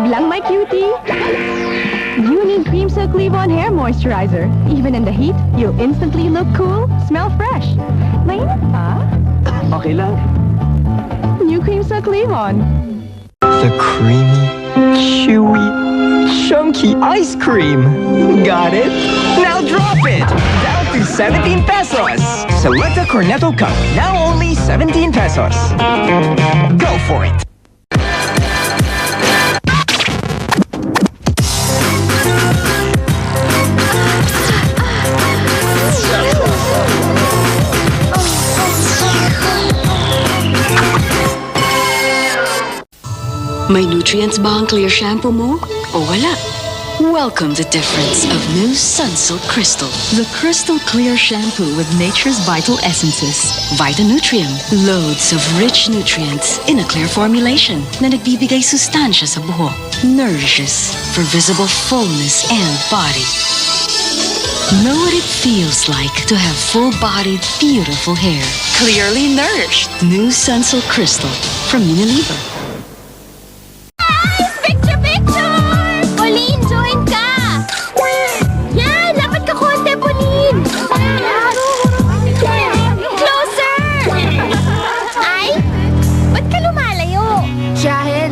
lang, my cutie. You need Cream Silk Leave-On Hair Moisturizer. Even in the heat, you'll instantly look cool, smell fresh. Mainit pa? Okay lang. New Cream Silk Leave-On. The creamy, chewy, chunky ice cream. Got it? Now drop it! Down to 17 pesos. Selecta Cornetto Cup. Now only 17 pesos. Go for it! May nutrients ba ang clear shampoo mo? O wala? Welcome to difference of new Sunsilk Crystal. The crystal clear shampoo with nature's vital essences. Vitanutrium. Loads of rich nutrients in a clear formulation na nagbibigay sustansya sa buhok. Nourishes for visible fullness and body. Know what it feels like to have full-bodied, beautiful hair. Clearly nourished. New Sunsilk Crystal from Unilever.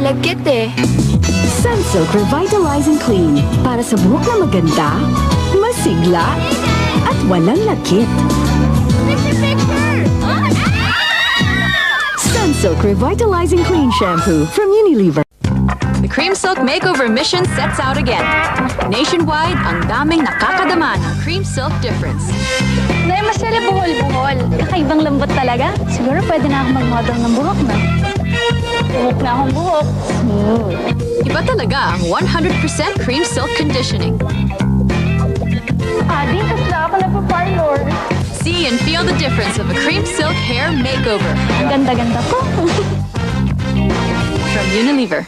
Lagkit eh. Sunsilk Revitalizing Clean. Para sa buhok na maganda, masigla, at walang lagkit. Sunsilk Revitalizing Clean Shampoo from Unilever. The Cream Silk Makeover Mission sets out again. Nationwide, ang daming nakakadama ng Cream Silk difference. Nay, mas sila buhol-buhol. Kakaibang lambot talaga. Siguro pwede na ako mag-model ng buhok na. Buhok na akong buhok. Smooth. Iba talaga ang 100% Cream Silk Conditioning. Adi, kasla ako nagpa-parlor. See and feel the difference of a Cream Silk Hair Makeover. Ang ganda-ganda ko. From Unilever.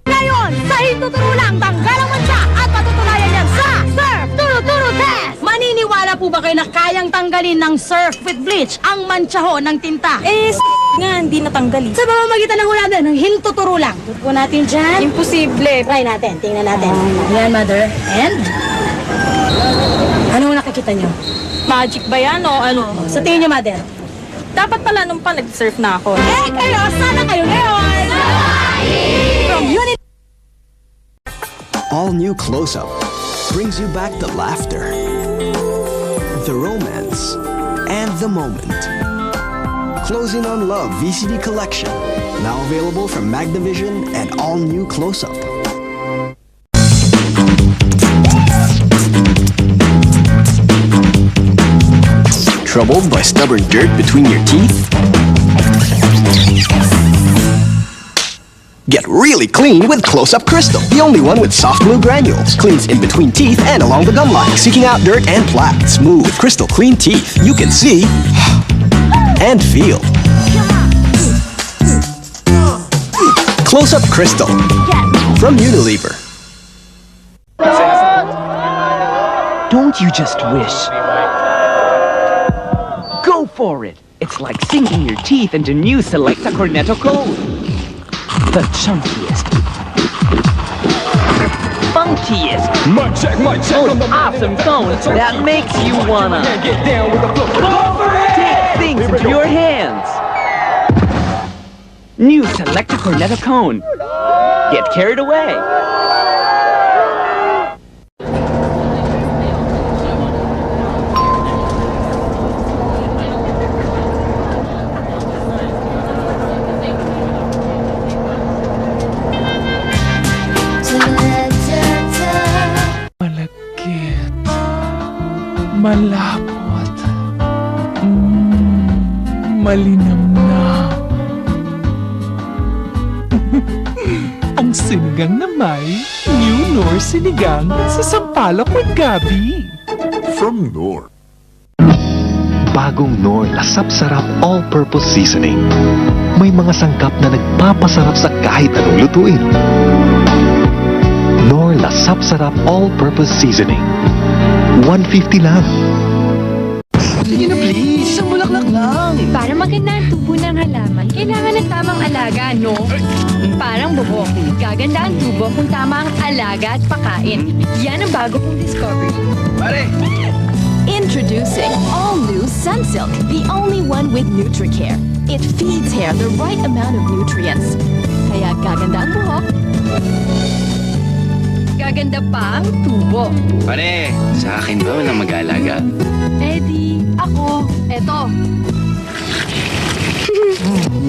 Ngayon, sa Hintuturo lang, tanggal ang mancha at patutunayan yan sa Surf Turo-Turo Test! Maniniwala po ba kayo na kayang tanggalin ng surf with bleach ang manchaho ng tinta? Nga, hindi natanggalin. Sa pamamagitan ng hula ng hintuturo lang. Tutupo natin dyan. Imposible. Try natin. Tingnan natin. Yan, mother. And? Anong nakikita nyo? Magic ba yan o ano? Sa tingin nyo, mother? Dapat pala nung pa nag-surf na ako. Kayo, sana kayo ngayon! From Unit... All new Close-Up brings you back the laughter, the romance, and the moment. Closing on Love VCD Collection, now available from Magnavision and all new Close-Up. Troubled by stubborn dirt between your teeth? Get really clean with Close-Up Crystal, the only one with soft glue granules. Cleans in between teeth and along the gum line, seeking out dirt and plaque. Smooth, crystal clean teeth. You can see and feel. Close-Up Crystal from Unilever. Don't you just wish? Go for it! It's like sinking your teeth into new Selecta Cornetto Cone. The chunkiest, funkiest, most awesome cone that makes you wanna take things into your hands. New Selecta Cornetto Cone. Get carried away. Malapot. Malinamnam. Ang sinigang na may New Knorr Sinigang sa Sampalok with Gabi. From Knorr. Bagong Knorr Lasap Sarap All-Purpose Seasoning. May mga sangkap na nagpapasarap sa kahit anong lutuin. Knorr Lasap Sarap All-Purpose Seasoning. 150 lang. Sige na please, isang bulaklak lang. Para maganda ang tubo ng halaman, kailangan ng tamang alaga, no? Parang buhok. Gaganda ang tubo kung tama ang alaga at pakain. Yan ang bago kong discovery. Pare! Introducing all new Sunsilk, the only one with NutriCare. It feeds hair the right amount of nutrients. Kaya gaganda ang buhok. Gaganda pa ang tubo. Pare, sa akin ba walang mag-aalaga? Eddie, ako, eto.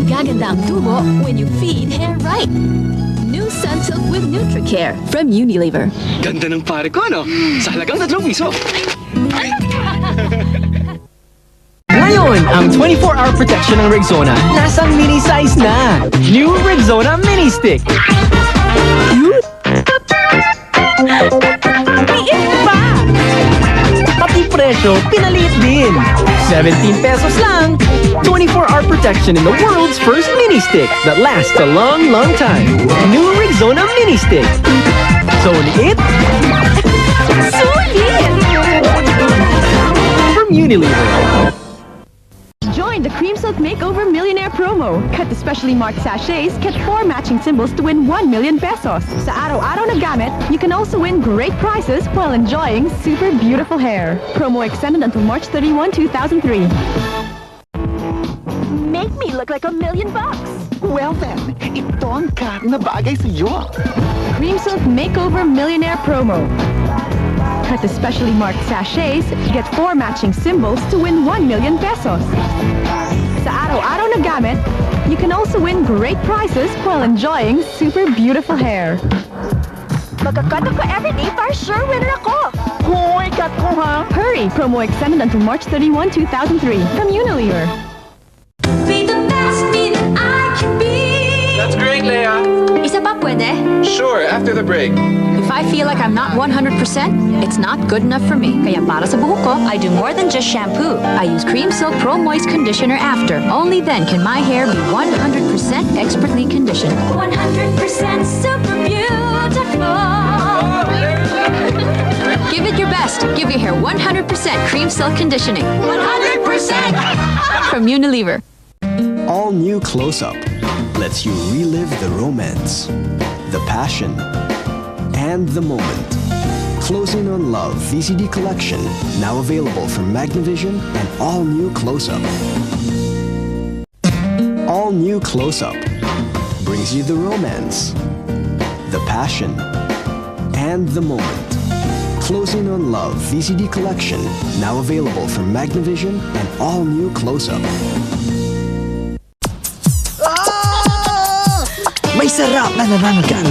Gaganda ang tubo when you feed hair right. New Sunsilk with NutriCare from Unilever. Ganda ng pare ko, no? Sa halagang 3 piso. Ngayon, ang 24-hour protection ng Rexona nasa mini size na. New Rexona Mini Stick. Cute! Liit pa! Pati presyo, pinaliit din. 17 pesos lang. 24-hour protection in the world's first mini stick that lasts a long, long time. New Rexona Mini Stick. So liit. Sulit! From Unilever. Join the Cream Silk Makeover Millionaire promo. Cut the specially marked sachets, get 4 matching symbols to win 1 million pesos. Sa araw-araw na gamit, you can also win great prizes while enjoying super beautiful hair. Promo extended until March 31, 2003. Make me look like $1 million. Well then, ito ang cut na bagay sa iyo. Cream Silk Makeover Millionaire promo. Cut the specially marked sachets, get 4 matching symbols to win 1 million pesos. Sa araw-araw na gamit, you can also win great prizes while enjoying super beautiful hair. Magka-cut ako everyday para sure winner ako. Hoy, cut ko ha! Hurry! Promo extended until March 31, 2003 from Unilever. Be the best me that I can be. That's great, Leia. Isa pa pwede? Sure, after the break. If I feel like I'm not 100%, it's not good enough for me. Kaya para sa buhok ko, I do more than just shampoo. I use Cream Silk Pro Moist Conditioner after. Only then can my hair be 100% expertly conditioned. 100% super beautiful. Give it your best. Give your hair 100% Cream Silk Conditioning. 100% from Unilever. All new Close-Up lets you relive the romance, the passion, and the moment. Closing on Love VCD Collection, now available from Magnavision and All New Close-Up. All New Close-Up brings you the romance, the passion, and the moment. Closing on Love VCD Collection, now available from Magnavision and All New Close-Up. May sarap na nanangagat.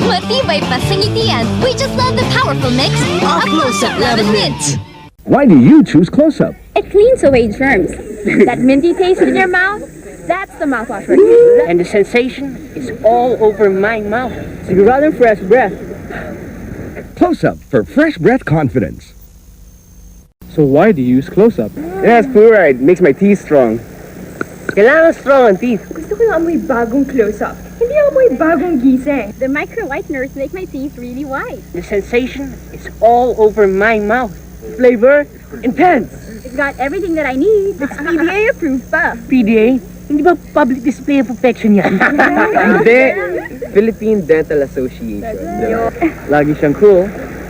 Matibay pa sa ngitian. We just love the powerful mix of Close-Up Lemon Mint. Why do you choose Close-Up? It cleans away germs. That minty taste in your mouth, that's the mouthwash for you. And the sensation is all over my mouth. Sigurado fresh breath. Close-Up for fresh breath confidence. So why do you use Close-Up? It has fluoride, makes my teeth strong. Kailangan strong ang teeth. Gusto ko yung amoy bagong Close-Up. Hindi amoy bagong gising. The micro whiteners make my teeth really white. The sensation is all over my mouth. Flavor, intense. It's got everything that I need. It's PDA approved pa. PDA? Hindi ba public display of affection yan? Hindi. Philippine Dental Association. Lagi siyang cool.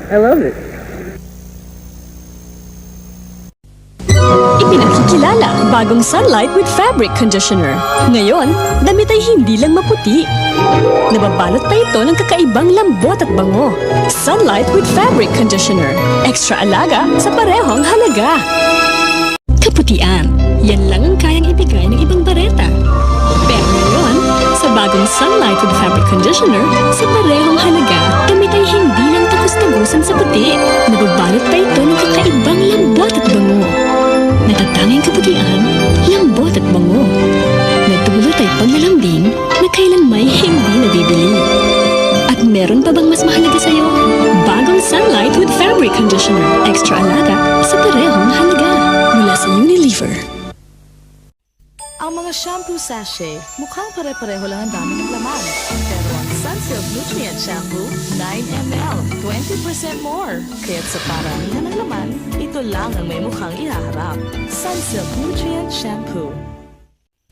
I love it. Ipinakikilala, bagong Sunlight with Fabric Conditioner. Ngayon, damit ay hindi lang maputi. Nababalot pa ito ng kakaibang lambot at bango. Sunlight with Fabric Conditioner. Extra alaga sa parehong halaga. Kaputian, yan lang ang kayang ibigay ng ibang bareta. Pero ngayon, sa bagong Sunlight with Fabric Conditioner, sa parehong halaga, damit ay hindi lang tagus-tagusan sa puti. Nababalot pa ito ng kakaibang lambot at bango. Natatanging kaputian, lambot at bango. Nagdulot ay paglalambing na kailan may hindi nabibili. At meron pa bang mas mahalaga sa'yo? Bagong Sunlight with Fabric Conditioner. Extra alaga sa parehong halaga. Mula sa Unilever. Ang mga shampoo sachet, mukhang pare-pareho lang ang dami ng laman. Pero ang Sunsilk Nutrient Shampoo, 9 ml, 20% more. Kaya't sa paramihan ng laman, ito lang ang may mukhang ihaharap. Sunsilk Nutrient Shampoo.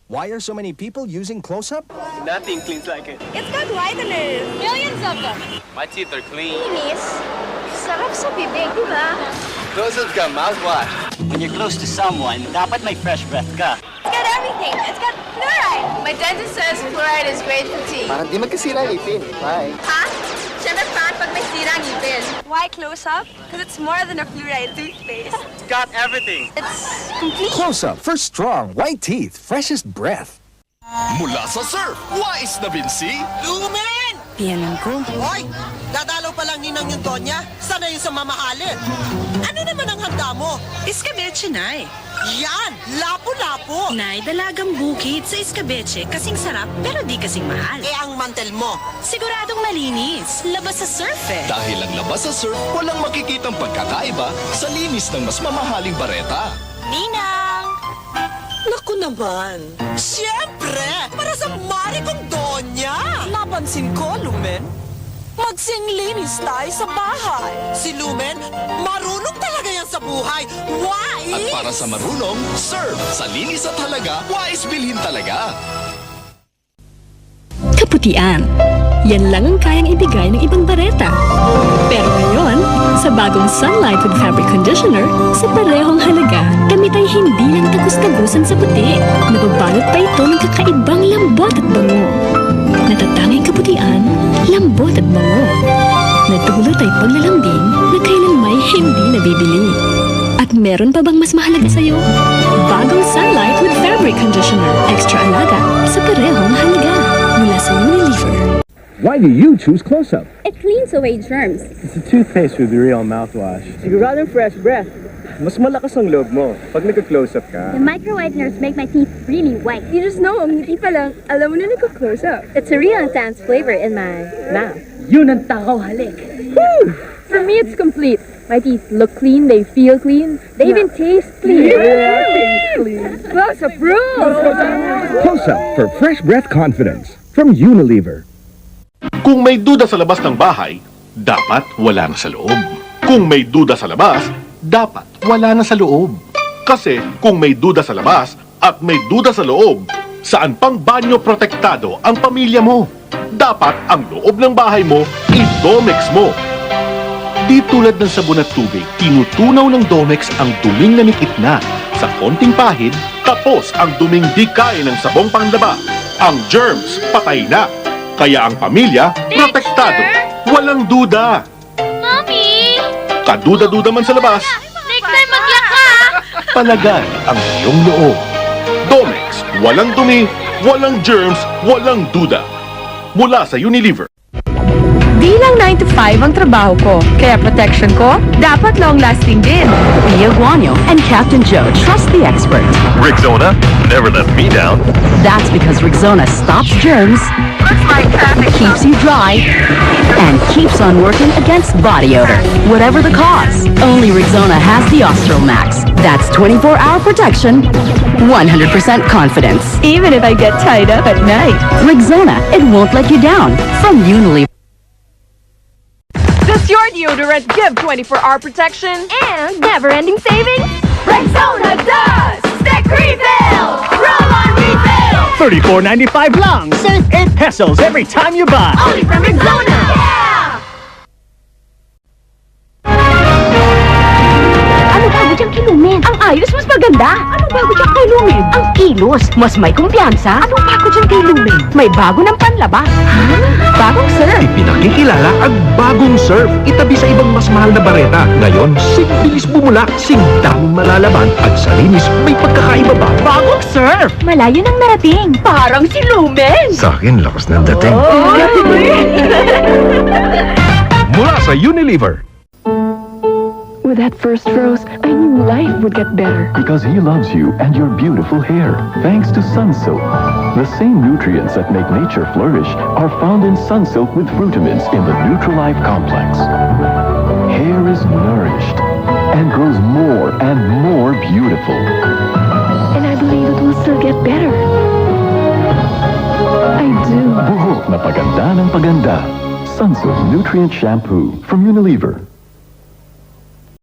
Why are so many people using Close-Up? Nothing cleans like it. It's got whiteners. Millions of them. My teeth are clean. Linis. Sarap sa bibig, di ba? Close-Up's got mouthwash. When you're close to someone, dapat may fresh breath ka. It's got everything. It's got fluoride. My dentist says fluoride is great for teeth. Parang di magkasira ang ipin. Bye. Ha? Siyempre fan pag may sira ang ngipin. Why Close-Up? Because it's more than a fluoride toothpaste. It's got everything. It's complete. Close-Up for strong, white teeth, freshest breath. Mula sa surf, wais na binsi, Lumen! Pianan ko. Hoy! Dadalaw pa lang ninang yung Donya. Sana yun sa mamahalin. Ano naman ang handa mo? Iskabeche, Nay. Yan! Lapo-lapo! Nay, dalagang bukid sa iskabeche. Kasing sarap, pero di kasing mahal. Eh, ang mantel mo? Siguradong malinis. Labas sa surf eh. dahil ang labas sa surf, walang makikitang pagkakaiba sa linis ng mas mamahaling bareta. Ninang! Naku naman! Siyempre! Para sa mari kong Donya! Napansin ko, Lumen. Magsinglinis tayo sa bahay. Si Lumen, marunong talaga yan sa buhay. Why? At para sa marunong, surf sa linis at halaga, wais bilhin talaga. Kaputian. Yan lang ang kayang ibigay ng ibang bareta. Pero ngayon, sa bagong Sunlight with Fabric Conditioner, sa parehong halaga, damit ay hindi lang tagus-tagusan sa puti. Nababalot pa ito ng kakaibang lambot at bango. Natatanging kaputian, lambot at bango. Natulot ay paglalambing na kailan may hindi nabibili. At meron pa bang mas mahalaga sa'yo? Bagong Sunlight with Fabric Conditioner. Extra alaga sa parehong halaga. Mula sa Unilever. Why do you choose Close-Up? It cleans away germs. It's a toothpaste with real mouthwash. Siguradong fresh breath. Mas malakas ang loob mo pag nagka-close-up ka. The micro whiteners make my teeth really white. You just know, ngiti pa lang, alam mo na nagko-close up. It's a real intense flavor in my mouth. Yun ang takaw halik. Woo! For me, it's complete. My teeth look clean, they feel clean, they even taste clean. Close-up rules! Close-Up for fresh breath confidence from Unilever. Kung may duda sa labas ng bahay, dapat wala na sa loob. Kung may duda sa labas, dapat wala na sa loob. Kasi kung may duda sa labas at may duda sa loob, saan pang banyo protektado ang pamilya mo? Dapat ang loob ng bahay mo, i-Domex mo. Di tulad ng sabon at tubig, tinutunaw ng Domex ang duming nanikit na. Sa konting pahid, tapos ang duming di kaya ng sabong panglaba. Ang germs, patay na. Kaya ang pamilya, protektado. Walang duda. Mommy! Kaduda-duda man sa labas, Next time magyaka! palagay ang iyong loob. Domex, walang dumi, walang germs, walang duda. Mula sa Unilever. Di lang 9 to 5 ang trabaho ko, kaya protection ko dapat long-lasting din. Pia Guanyo and Captain Joe trust the expert. Rexona never let me down. That's because Rexona stops germs, keeps you dry, and keeps on working against body odor. Whatever the cause, only Rexona has the Austral Max. That's 24-hour protection, 100% confidence. Even if I get tied up at night. Rexona, it won't let you down. From Unilever. Does your deodorant give 24-hour protection and never-ending savings? Rexona does! Stick refill! Roll-on refill! $34.95 lang! Save 8 pesos every time you buy! Only from Rexona! Yeah! Ano bago diyang kilumin? Ang ayos mas maganda. Ano bago diyang kay Lumen? Ang kilos mas may kumpiyansa. Ano bago diyang kay Lumen? May bago ng panlaba. Bagong surf. Pinakikilala ang bagong surf. Itabi sa ibang mas mahal na bareta. Ngayon, bilis bumula, daming malalaban, at sa linis may pagkakaiba ba? Bagong surf. Malayo nang narating. Parang si Lumen. Sa akin, lakas ng dating. Mula sa Unilever. With that first rose, I knew life would get better. Because he loves you and your beautiful hair. Thanks to Sunsilk. The same nutrients that make nature flourish are found in Sunsilk with Fruitamins in the Nutrilife complex. Hair is nourished and grows more and more beautiful. And I believe it will still get better. I do. Buhok na paganda ng paganda. Sunsilk Nutrient Shampoo from Unilever.